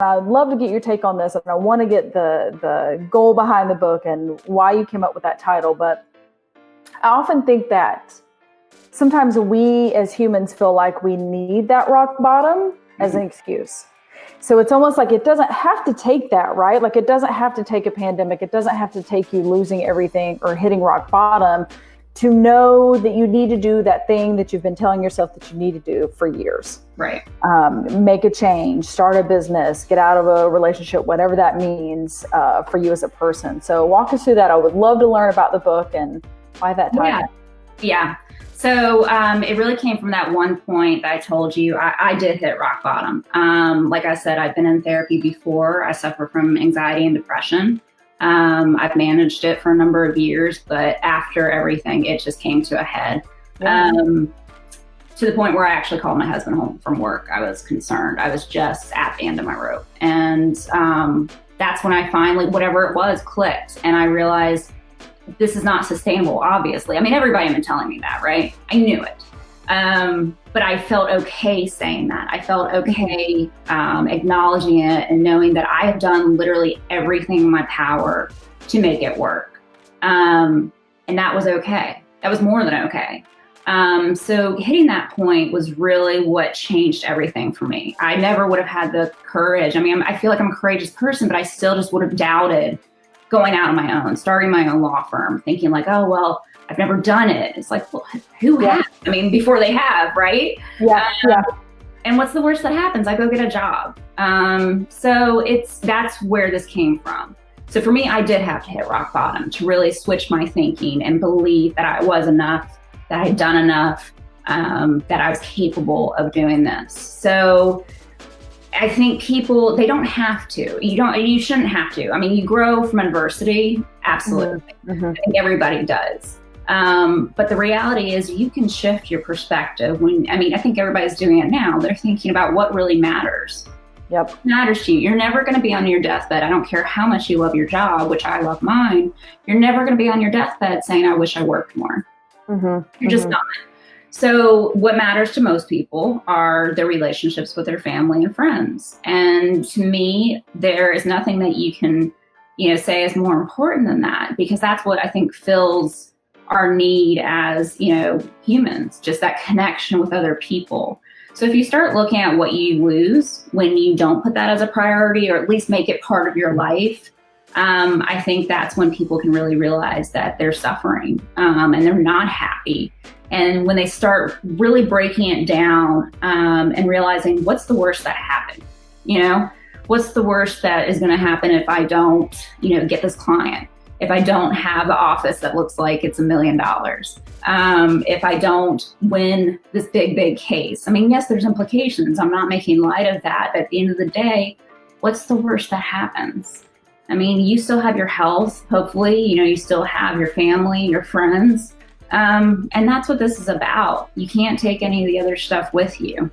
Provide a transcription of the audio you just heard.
I'd love to get your take on this, and I want to get the goal behind the book and why you came up with that title. But I often think that sometimes we as humans feel like we need that rock bottom as an excuse. So it's almost like it doesn't have to take that, right? Like it doesn't have to take a pandemic. It doesn't have to take you losing everything or hitting rock bottom to know that you need to do that thing that you've been telling yourself that you need to do for years. Right. Make a change, start a business, get out of a relationship, whatever that means for you as a person. So walk us through that. I would love to learn about the book and why that title. Yeah. So it really came from that one point that I told you. I did hit rock bottom. Like I said, I've been in therapy before. I suffer from anxiety and depression. I've managed it for a number of years, but after everything, it just came to a head. To the point where I actually called my husband home from work. I was concerned. I was just at the end of my rope. And that's when I finally, whatever it was, clicked. And I realized this is not sustainable, obviously. I mean, everybody had been telling me that, right? I knew it. But I felt okay saying that. I felt okay acknowledging it and knowing that I have done literally everything in my power to make it work. And that was okay. That was more than okay. So hitting that point was really what changed everything for me. I never would have had the courage. I mean, I feel like I'm a courageous person, but I still just would have doubted going out on my own, starting my own law firm, thinking like, oh, well, I've never done it. It's like, well, who has? I mean, before they have, right? Yeah. And what's the worst that happens? I go get a job. So that's where this came from. So for me, I did have to hit rock bottom to really switch my thinking and believe that I was enough, that I had done enough, that I was capable of doing this. So I think people, they don't have to. You shouldn't have to. I mean, you grow from adversity, absolutely. I think everybody does. But the reality is you can shift your perspective I think everybody's doing it now. They're thinking about what really matters. Yep. What matters to you. You're never going to be on your deathbed. I don't care how much you love your job, which I love mine. You're never going to be on your deathbed saying, I wish I worked more. You're just not. So what matters to most people are their relationships with their family and friends. And to me, there is nothing that you can, say is more important than that, because that's what I think fills our need as, humans, just that connection with other people. So if you start looking at what you lose when you don't put that as a priority, or at least make it part of your life, I think that's when people can really realize that they're suffering and they're not happy. And when they start really breaking it down and realizing what's the worst that happened, what's the worst that is going to happen if I don't, get this client, if I don't have the office that looks like it's $1 million, if I don't win this big case. I mean, yes, there's implications. I'm not making light of that. But at the end of the day, what's the worst that happens? I mean, you still have your health, hopefully, you still have your family, your friends. And that's what this is about. You can't take any of the other stuff with you.